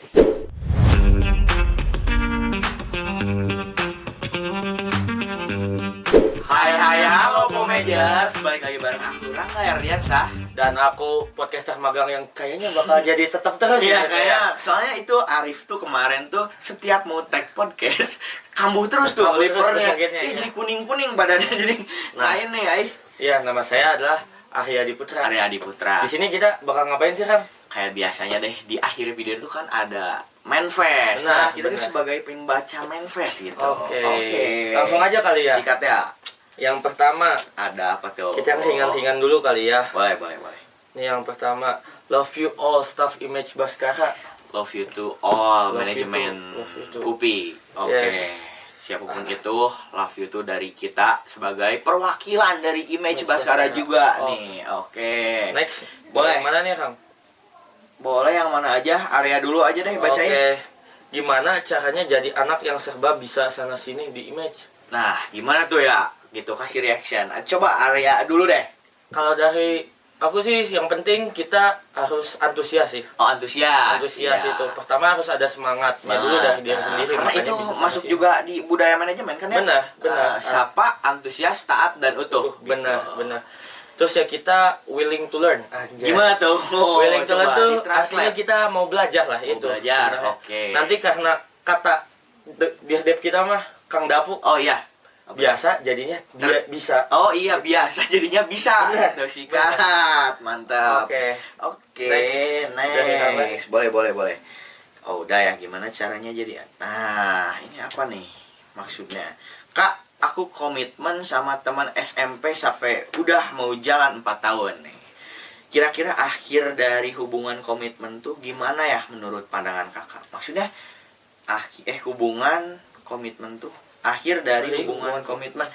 Hai, halo Pomagers. Balik lagi bareng aku Rangga Iriansa. Dan aku podcaster magang yang kayaknya bakal jadi tetap terus. Iya gitu kayak soalnya itu Arif tuh kemarin tuh setiap mau tag podcast kambuh terus tuh Kambuh terus livernya. sakitnya, Ih, ya. jadi kuning badannya jadi Nah. lain nih Iya, nama saya adalah Ahyadi Putra. Arya Adi Putra. Di sini kita bakal ngapain sih, Kang? Kayak biasanya deh di akhir video itu kan ada manifest. Nah, Kita tuh benar. sebagai pembaca manifest gitu. Oke. Langsung aja kali ya. Sikat ya. Yang pertama, Ada apa tuh? kita ringan-ringan dulu kali ya. Boleh. Ini yang pertama, Love You All Staff Image Baskara. Love you to all Love you manajemen to- love you to. UPI. Oke. Yes. Siapapun itu, love you to dari kita sebagai perwakilan dari Image Image Baskara Baskara. juga Oh. nih. Oke. Next, Boleh. yang mana nih, Kang? Boleh yang mana aja? Area dulu aja deh bacain. Oke. Gimana caranya jadi anak yang serba bisa sana sini di Image? Nah, gimana tuh ya? Gitu kasih reaction. Coba area dulu deh. Kalau dari aku sih yang penting kita harus antusias sih. Oh, antusias. Antusias Iya. itu pertama harus ada semangatnya dulu dari diri sendiri. Karena makanya itu bisa masuk sampai juga di budaya manajemen kan ya. Benar, benar. Siapa antusias, taat dan utuh. sini. Benar, Gitu. benar. Terus ya kita willing to learn. Anjay. Gimana tuh? Willing to learn Coba tuh ditranslate. aslinya kita mau belajar lah Mau itu. belajar, sebenarnya. oke. Nanti karena kata di dep kita mah Kang Dapu Oh iya. biasa jadinya dia bisa. Oh iya, biasa jadinya bisa. Benar. Tuh sikat. Mantap. Oke. Oke, Dari kamu. next. Boleh. Oh, udah ya, gimana caranya jadi? Nah, ini apa nih maksudnya? Kak, aku komitmen sama teman SMP sampai udah mau jalan 4 tahun nih. Kira-kira akhir dari hubungan komitmen tuh gimana ya menurut pandangan kakak? Maksudnya, hubungan komitmen tuh akhir dari Dari hubungan hubungan komitmen.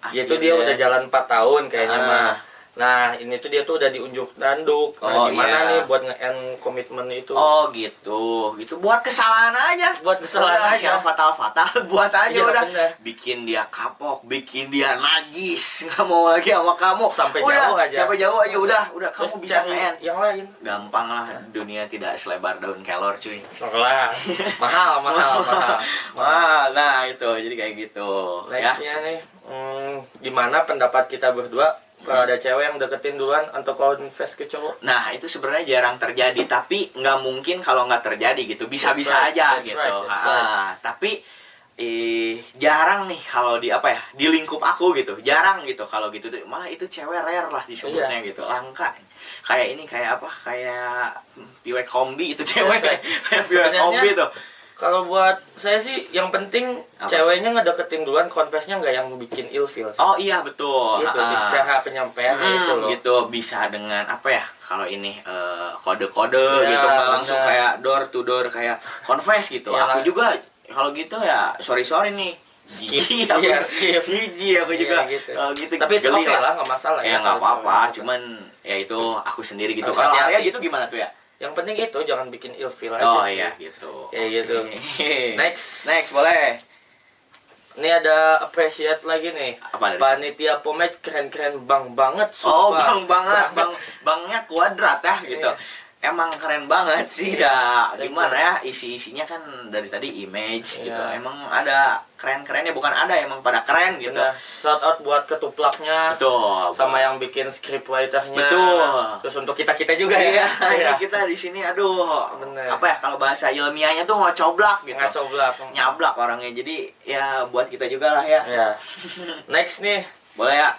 Itu dia udah jalan 4 tahun kayaknya Ah. mah. Nah, ini tuh dia tuh udah diunjuk tanduk. Nah, Oh, gimana iya. nih buat nge-end komitmen itu? Oh gitu buat kesalahan aja, Buat kesalahan aja. yang fatal buat aja Iya, udah, bener. bikin dia kapok, bikin dia najis, nggak mau lagi sama kamu, Sampai udah, jauh aja. sampai jauh aja, udah kamu Terus bisa cari main, yang lain. gampang lah, dunia tidak selebar daun kelor cuy. Sekolah. mahal. Nah itu jadi kayak gitu, ya. Nextnya nih, gimana pendapat kita berdua kalau ada cewek yang deketin duluan atau confess ke cowok? Nah itu sebenarnya jarang terjadi, tapi nggak mungkin kalau nggak terjadi gitu, bisa-bisa That's right, aja that's gitu. right, that's right. Tapi jarang nih kalau di apa ya, di lingkup aku gitu, jarang gitu kalau gitu tuh, malah itu cewek rare lah disebutnya gitu, langka. Kayak ini kayak apa, kayak piwek kombi itu cewek, That's right. kayak piwek Sebenarnya, kombi tuh. Kalau buat saya sih yang penting Apa? ceweknya ngedeketin duluan, confessnya nggak yang bikin ilfeel. Oh iya betul. Gitu sih cara penyampaiannya itu loh. Gitu bisa dengan apa ya, kalau ini kode-kode Ya, gitu, nggak langsung benar. kayak door to door kayak confess gitu. Ya, Aku lah. juga kalau gitu ya sorry nih, jijik aku, Iya, skip. jijik aku Iya, juga gitu. kalau gitu. Tapi it's geli okay lah, nggak masalah ya nggak kalau apa-apa, cewek. cuman ya itu aku sendiri gitu. Harus Kalau hati-hati. Arya gitu gimana tuh ya? Yang penting itu jangan bikin ilfeel aja. Oh sih. iya gitu. Kayak gitu. Oke. Next. Next boleh. Ini ada appreciate lagi nih. Apa dari? Panitia Pomage keren-keren banget Oh, sumpah. bang banget, bangnya kuadrat ya gitu. Iya. Emang keren banget sih, Iya. dah gimana ya, isi-isinya kan dari tadi image gitu. Iya. Emang ada keren-kerennya, bukan ada, emang pada keren gitu. Bener. Shout out buat ketuplaknya. Betul. Sama yang bikin scriptwriternya. Betul. Terus untuk kita juga Iya, ya. ini kita di sini aduh. Bener. Apa ya kalau bahasa ilmiahnya tuh ngocoblak gitu. Ngacoblak. Nyablak orangnya. Jadi ya buat kita juga lah ya. Ya. Next nih, Boleh ya?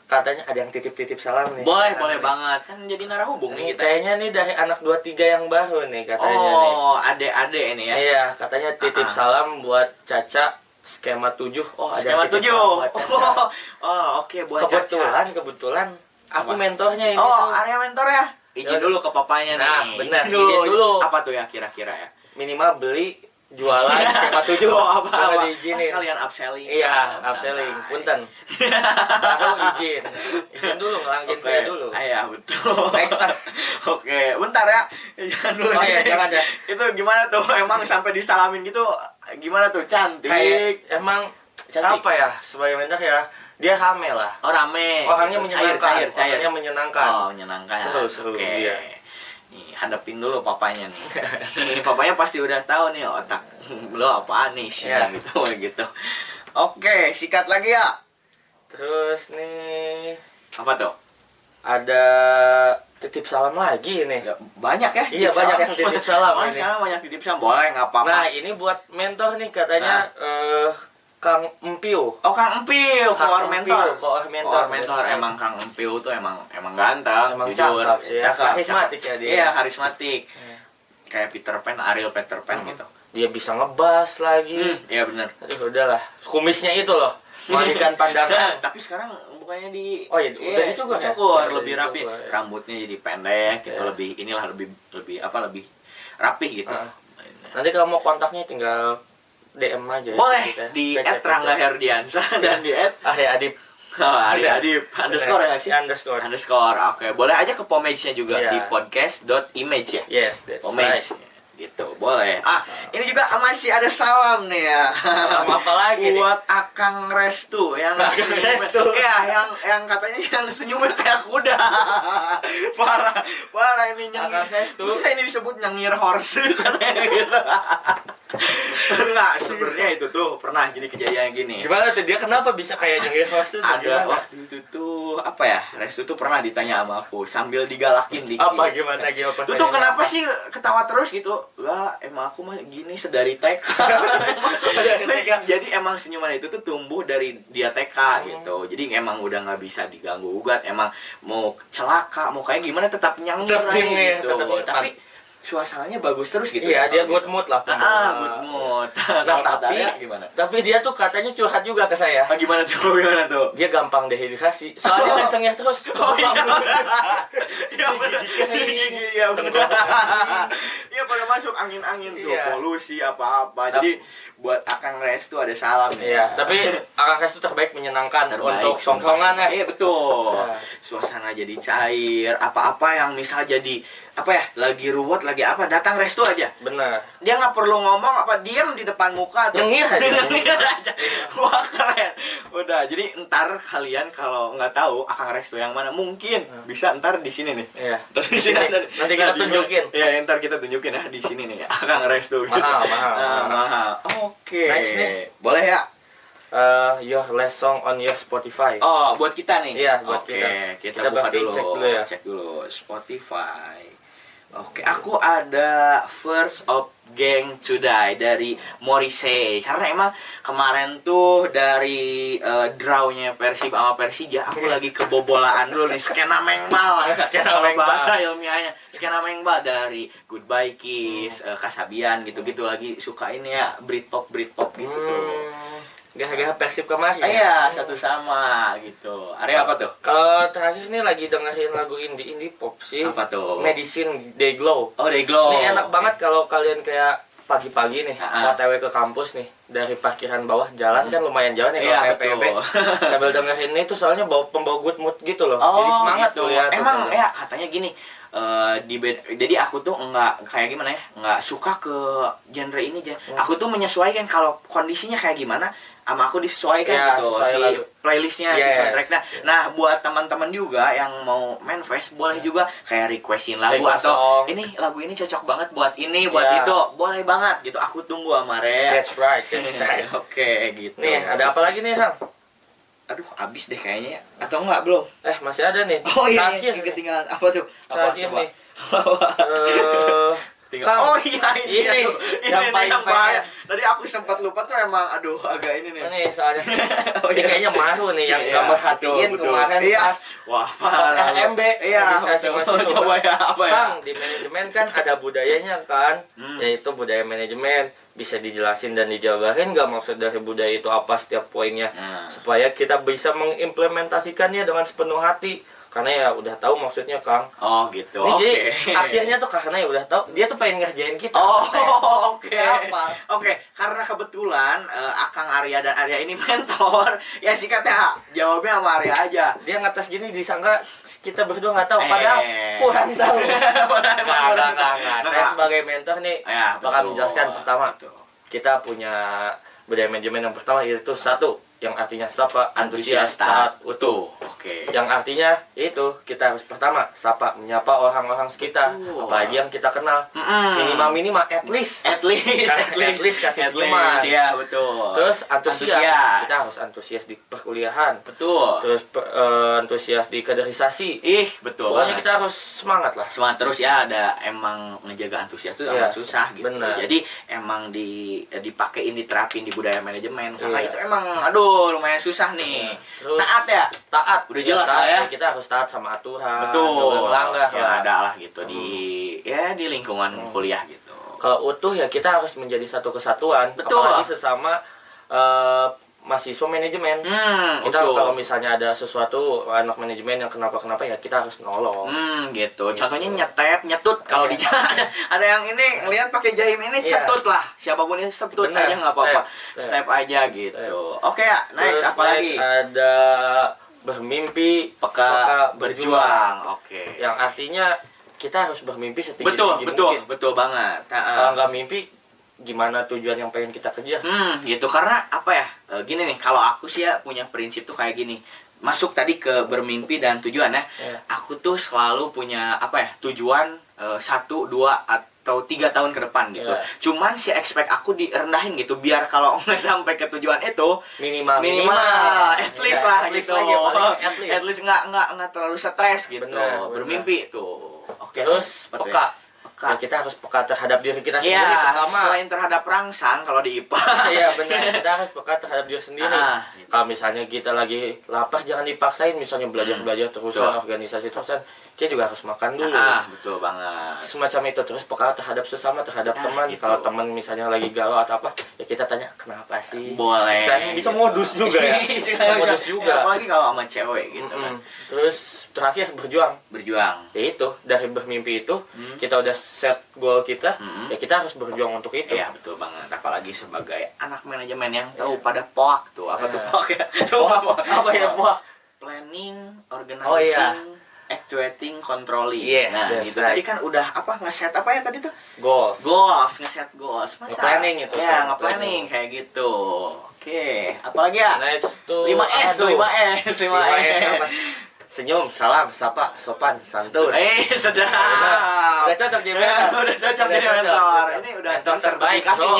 katanya ada yang titip-titip salam nih. Boleh, Sekarang boleh nih. banget. Kan jadi narahubung Ini nih kita. kayaknya nih dari anak 23 yang baru nih katanya nih. Oh, adek-adek ini ya. Iya, katanya titip Ah. salam buat Caca skema 7. Oh, ada Skema yang titip 7. salam buat Caca. Oh, oke buat Caca. Kebetulan aku Apa? mentornya ini. Oh, tuh. Arya mentor ya? Izin Ya. dulu ke papanya Nah, nih. benar, Izin dulu. izin dulu. Apa tuh ya kira-kira ya? Minimal beli jualan skema 7. Oh, apa? Baru Oh, diizinin. sekalian upselling. Iya, Oh, upselling. santai. Punten. Baru izin. Izin dulu ngelangkin Oke. saya dulu. Iya, betul. Next. Oke, bentar ya. Jangan dulu. Oh, iya, next. jangan ya. Itu gimana tuh? Emang sampai disalamin gitu gimana tuh? Cantik. Kayak emang Cantik. apa ya? Sebagai mentor ya, dia rame lah. Oh, rame. Orangnya Cair, menyenangkan. cair. Orangnya menyenangkan. Oh, menyenangkan. Seru, Oke. iya. Nih, hadapin dulu papanya nih. Nih, papanya pasti udah tahu nih otak lo apaan nih sih Iya. gitu gitu. Oke, sikat lagi ya. Terus nih Apa tuh? ada titip salam lagi nih. Ya, banyak ya? Iya, banyak yang titip salam Oh, ini. sekarang banyak titip salam. Boleh, nggak apa-apa. Nah, ini buat mentor nih katanya Kang Empiu. Oh, Kang Empiu, koor mentor. Koor mentor. Koor mentor. Emang Kang Empiu tuh emang ganteng, Emang jujur. cakep sih ya. Cakep, Karismatik cakep. ya dia. Iya, karismatik. Iya. Kayak Peter Pan, Ariel Peter Pan gitu. Dia bisa ngebas lagi. Iya benar. Aduh, udahlah. Kumisnya itu loh. Mengalihkan pandangan. Tapi sekarang bukannya di Oh iya, udah dicukur ya? dicukur, Udah lebih rapi. dicukur, ya. Rambutnya jadi pendek gitu, Iya. lebih inilah lebih rapi gitu. Ah. Nanti kalau mau kontaknya tinggal DM aja ya. Boleh Gitu ya. di Cek, @Rangga cek. Herdiansa dan di Adip. @Adip underscore ya nggak sih? Underscore. Underscore. Oke, boleh aja ke pomage-nya juga Iya. di podcast.image ya. Yes, that's Pomage. right. Gitu, boleh. ini juga masih ada salam nih ya. Sama apa lagi nih? Buat Akang Restu yang Akang Restu. ya yang katanya yang senyumnya kayak kuda. parah ini Akang Restu. Bisa ini disebut nyengir horse katanya gitu. Enggak, sebenarnya itu tuh pernah jadi kejadian gini. Gimana tuh dia kenapa bisa kayak nyengir host tuh? Ada Gimana? waktu itu tuh apa ya, Restu tuh pernah ditanya sama aku sambil digalakin dikit. Apa gimana Tuh pertanyaannya? kenapa sih ketawa terus gitu? Lah emang aku mah gini sedari TK. Jadi emang senyuman itu tuh tumbuh dari dia TK gitu. Jadi emang udah nggak bisa diganggu gugat. Emang mau celaka mau kayak gimana tetap nyengir Tetap aja nyengir, gitu. tetap nyengir. Tapi suasananya bagus terus gitu. Iya, dia kalau good gitu. mood lah. Good mood. Kalau tapi Arya gimana? tapi dia tuh katanya curhat juga ke saya. Gimana tuh? Gimana tuh? Dia gampang dehidrasi. Soalnya kan cengir terus. Oh iya. Iya benar. Iya benar. Iya pada masuk angin-angin tuh, Iya. polusi apa-apa. Jadi buat Akang Restu ada salam nih. Iya, tapi Akang Restu terbaik menyenangkan Terbaik, untuk songkongan ya. Iya betul. Nah. Suasana jadi cair, apa-apa yang misal jadi apa ya, lagi ruwet, lagi apa, datang Restu aja. Benar. Dia nggak perlu ngomong apa, diam di depan muka tuh. Nyengir aja. Nyengir aja. Wah keren. Udah, jadi ntar kalian kalau nggak tahu Akang Restu yang mana, mungkin bisa ntar di sini nih. Iya. Ntar di sini. Nanti kita tunjukin. Iya, ntar kita tunjukin ya di sini nih Akang Restu. Mahal. Mahal. Oke. Next nih. Boleh ya? Your last song on your Spotify. Oh, buat kita nih. Iya, buat Oke, kita. kita buka berarti dulu. cek dulu ya. Cek dulu Spotify. Oke, aku ada First of Gang to Die dari Morrissey. Karena emang kemarin tuh dari draw-nya Persib sama Persija, aku lagi kebobolaan dulu nih, skena mengbal. Skena Kalau mengbal. bahasa ilmiahnya, skena mengbal dari Goodbye Kiss, Kasabian gitu-gitu, lagi suka ini ya, Britpop gitu tuh. Gara-gara Persib kemarin. Iya, satu sama gitu. Arya apa tuh? Kalau terakhir ini lagi dengerin lagu indie pop sih. Apa tuh? Medicine Day Glow. Oh, Day Glow. Ini enak banget kalau kalian kayak pagi-pagi nih, Ah. OTW ke kampus nih, dari parkiran bawah jalan kan lumayan jauh nih Iya, kalau PPB. betul. Sambil dengerin ini tuh soalnya pembawa good mood gitu loh. Jadi semangat gitu. tuh ya. Emang ya katanya gini, jadi aku tuh nggak kayak gimana ya, nggak suka ke genre ini aja. Aku tuh menyesuaikan kalau kondisinya kayak gimana, sama aku disesuaikan Ya, gitu sesuai si lagu. playlistnya, si Yes. soundtracknya. Nah buat teman-teman juga yang mau main fest boleh juga kayak requestin lagu Request atau song. ini lagu ini cocok banget buat ini, buat Ya. itu, boleh banget gitu. Aku tunggu sama Rea. That's right. That's right. Oke gitu. Nih, ada apa lagi nih, Sang? Aduh, habis deh kayaknya ya. Atau enggak belum? Masih ada nih. Oh iya, Terakhir yang nih. ketinggalan. Apa tuh? Apa Terakhir coba? nih. Kang. Oh iya ini, Ini, tuh. yang paling bahaya. pengen. Tadi aku sempat lupa tuh emang aduh agak ini nih. Ini soalnya Oh, ini iya. kayaknya Maru nih yang Iya, gambar hatiin betul, betul. kemarin Iya. pas Wah, pas RMB Iya, registrasi betul. mahasiswa. Coba ya apa ya? Kang, di manajemen kan ada budayanya kan, yaitu budaya manajemen. Bisa dijelasin dan dijabarin nggak maksud dari budaya itu apa setiap poinnya, Nah. supaya kita bisa mengimplementasikannya dengan sepenuh hati. Karena ya udah tahu maksudnya Kang. Oh gitu. Ini Oke. jadi akhirnya tuh karena ya udah tahu, dia tuh pengen ngerjain kita. Oh, oke. Apa? Oke, karena kebetulan Akang Arya dan Arya ini mentor, ya singkatnya jawabnya sama Arya aja. Dia ngetes gini disangka kita berdua nggak tahu, padahal kurang tahu. Enggak. Saya sebagai mentor nih Ya, bakal betul. menjelaskan. Pertama, Betul. kita punya budaya manajemen yang pertama yaitu satu, yang artinya sapa, antusias, taat, utuh. Oke. Yang artinya yaitu kita harus pertama sapa, menyapa orang-orang sekitar, Betul. apalagi yang kita kenal. Minimal at least. At least kasih At senyuman. least, ya betul. Terus antusias. Antusias. Kita harus antusias di perkuliahan. Betul. Terus antusias di kaderisasi. Ih, betul. Pokoknya banget. kita harus semangat lah. Semangat terus ya, ada emang ngejaga antusias itu amat Iya, susah gitu. benar. Jadi emang dipakein, diterapin di budaya manajemen karena Iya. itu emang aduh lumayan susah nih. Terus Taat ya. taat. Udah jelas taat, lah ya. Kita harus taat sama aturan. Betul. Nggak boleh melanggar Ya lah. ada lah gitu di di lingkungan kuliah gitu. Kalau utuh ya kita harus menjadi satu kesatuan. Betul. Apalagi sesama mahasiswa manajemen. Kita betul. kalau misalnya ada sesuatu anak manajemen yang kenapa ya kita harus nolong. Gitu. Contohnya nyetut kalau di jalan ada yang ini ngelihat pakai jahim ini Iya. cetut lah. Siapapun ini cetut Benar, aja nggak apa-apa. step. Step aja gitu. Oke ya, next Terus apa lagi? ada bermimpi Peka berjuang. Oke. Yang artinya kita harus bermimpi setinggi Betul, tinggi betul, mungkin. betul banget. Kalau nggak mimpi gimana tujuan yang pengen kita kejar. Gitu karena apa ya? Gini nih, kalau aku sih ya punya prinsip tuh kayak gini. Masuk tadi ke bermimpi dan tujuan ya. Aku tuh selalu punya apa ya? Tujuan 1, 2 atau 3 tahun ke depan gitu. Cuman si expect aku direndahin gitu biar kalau nggak sampai ke tujuan itu Minimal at least lah at least gitu. lagi, paling At least nggak terlalu stres gitu. Benar. Bermimpi tuh. Oke. Terus peka. Ya, kita harus peka terhadap diri kita sendiri Iya, pertama. selain terhadap rangsang kalau di IPA. Iya benar, kita harus peka terhadap diri sendiri. Gitu. Kalau misalnya kita lagi lapar, jangan dipaksain. Misalnya belajar terusan, Betul. organisasi terusan, kita juga harus makan dulu. Betul banget. Semacam itu. Terus peka terhadap sesama, terhadap teman. gitu. Kalau teman misalnya lagi galau atau apa, ya kita tanya kenapa sih. Boleh. Sekarang bisa modus juga ya. Bisa modus Ya, juga. apalagi kalau sama cewek gitu kan. Terus terakhir berjuang. Berjuang. Ya itu, dari bermimpi itu kita udah set goal kita, ya kita harus berjuang untuk itu. Iya, betul banget. Apalagi sebagai anak manajemen yang tahu pada POAK tuh. Apa tuh POAK ya? Apa ya, POAK? Planning, organizing, Oh, iya. actuating, controlling. Yes, nah, that's gitu. right. Tadi kan udah apa ngeset apa ya tadi tuh? Goals. Ngeset goals. Masa? Nge-planning itu. Ya, nge-planning kayak gitu. Oke, apalagi ya? Next to 5S tuh, 5S. apa? Senyum, salam, sapa, sopan, santun. Sedap. Udah cocok jadi mentor. Udah cocok jadi Udah mentor. cocok. Ini udah Mentor terbaik, sertifikasi. bro.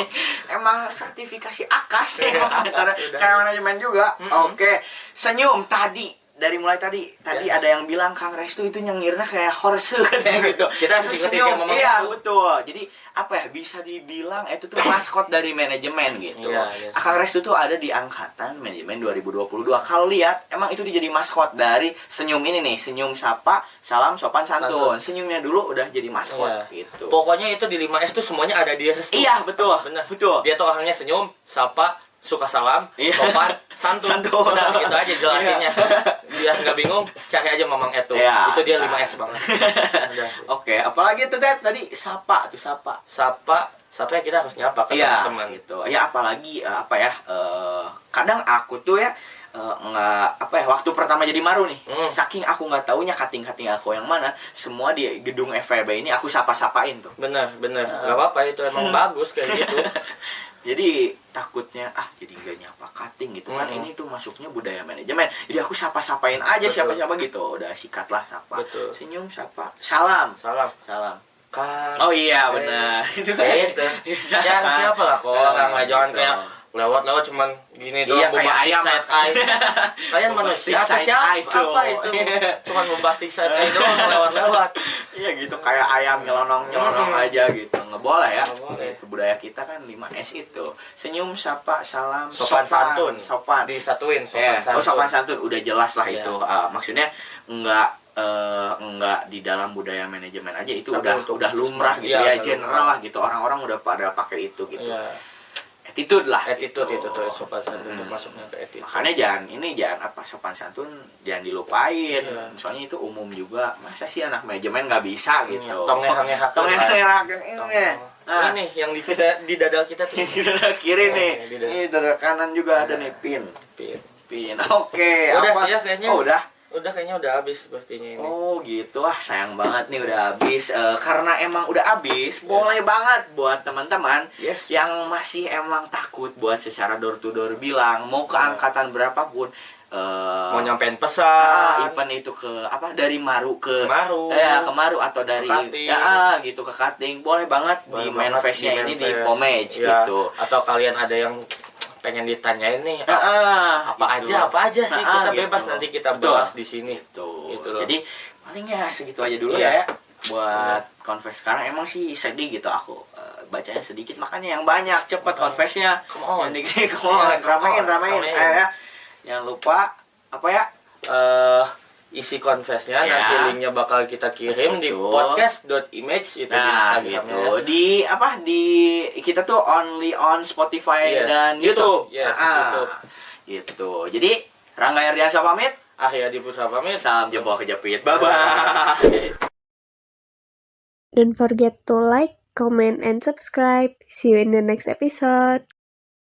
Emang sertifikasi AKAS nih. AKAS, udah. Kayak manajemen juga. Oke. Senyum tadi. Dari mulai tadi ada yang bilang Kang Restu itu nyengirnya kayak horse katanya gitu. Kita harus Terus ikutin kayak Mama Iya, Restu. betul. Jadi apa ya, bisa dibilang itu tuh maskot dari manajemen gitu. Iya, Kang Restu tuh ada di angkatan manajemen 2022. Kalau lihat emang itu dia jadi maskot dari senyum ini nih, senyum sapa, salam, sopan, santun. Senyumnya dulu udah jadi maskot gitu. Pokoknya itu di 5S tuh semuanya ada di Restu. Iya, betul. Benar. Betul. Dia tuh orangnya senyum, sapa, suka salam, Iya. sopan, santun. Santun. Udah gitu aja jelasinnya. Biar nggak bingung, cari aja Mamang Etu. Iya. Itu dia 5S banget. Udah. Oke, apalagi tuh tadi sapa tuh sapa. Satu ya kita harus nyapa ke teman-teman. Gitu. Ya apalagi kadang aku tuh ya nggak apa ya, waktu pertama jadi Maru nih, saking aku nggak taunya kating-kating aku yang mana, semua di gedung FVB ini aku sapa-sapain tuh. Bener, nggak apa-apa itu emang bagus kayak gitu. Jadi takutnya jadi nggak nyapa cutting gitu kan, ini tuh masuknya budaya manajemen. Jadi aku sapa-sapain aja siapa-siapa gitu, udah sikatlah sapa. Betul. Senyum sapa, salam. Kan. Oh iya benar. Itu Kayak itu. Ya harus nyapa lah kok. Nggak jangan kayak lewat cuman gini doang, Iya, kayak bombastic ayam. side eye. Kalian manusia apa Bombastic side siapa? eye tuh. Apa itu? Cuman bombastic side eye doang lewat. Iya gitu, kayak ayam nyelonong aja gitu. Nggak boleh ya. Nggak boleh. Itu budaya kita kan 5S itu. Senyum, sapa, salam, Sopan santun. Sopan. Disatuin Iya, sopan santun. sopan santun udah jelas lah Iya. itu. Maksudnya enggak di dalam budaya manajemen aja itu Tapi untuk udah lumrah gitu iya, ya, udah general lumrah. lah gitu. Orang-orang udah pada pakai itu gitu. Iya. Attitude lah. Attitude gitu. itu tuh sopan santun untuk masuknya ke attitude. Makanya jangan apa, sopan santun jangan dilupain. Iya. Soalnya itu umum juga. Masa sih anak manajemen nggak bisa gitu. Tongeh-tongeh ini yang di dada kita tuh. Di dada kiri nih. Di dada. Ini dada kanan juga ada nih pin. Oke. Udah apa? sih ya kayaknya. Oh, udah. Udah kayaknya udah habis sepertinya ini. Oh gitu, sayang banget nih udah habis. Karena emang udah habis, boleh banget buat teman-teman Yes. yang masih emang takut buat secara door to door bilang mau ke angkatan berapapun. Mau nyampein pesan. Event itu ke apa, dari Maru ke Maru. ke Maru atau dari Cutting. gitu ke cutting, boleh banget di Boleh main banget face-nya ini di Manfest. Pomage Ya, gitu. atau kalian ada yang pengen ditanyain nih apa gitu. aja sih, kita gitu. bebas nanti kita Betul. bahas di sini. Gitu. Gitu loh. Jadi paling ya segitu aja dulu Iya. ya buat confess sekarang. Emang sih sedih gitu aku bacanya sedikit, makanya yang banyak cepet confessnya. Come on. Yang dikit, come on. Ramein. Ya. Jangan lupa apa ya? Isi confess-nya Ya. nanti linknya bakal kita kirim di Betul. podcast.image itu di Nah, Instagramnya. gitu. Di kita tuh only on Spotify Yes. dan YouTube. Yes, YouTube. Gitu. Jadi Rangga Yardiansa pamit. Akhirnya Putra pamit. Salam jempol kejepit. Bye bye. Don't forget to like, comment, and subscribe. See you in the next episode.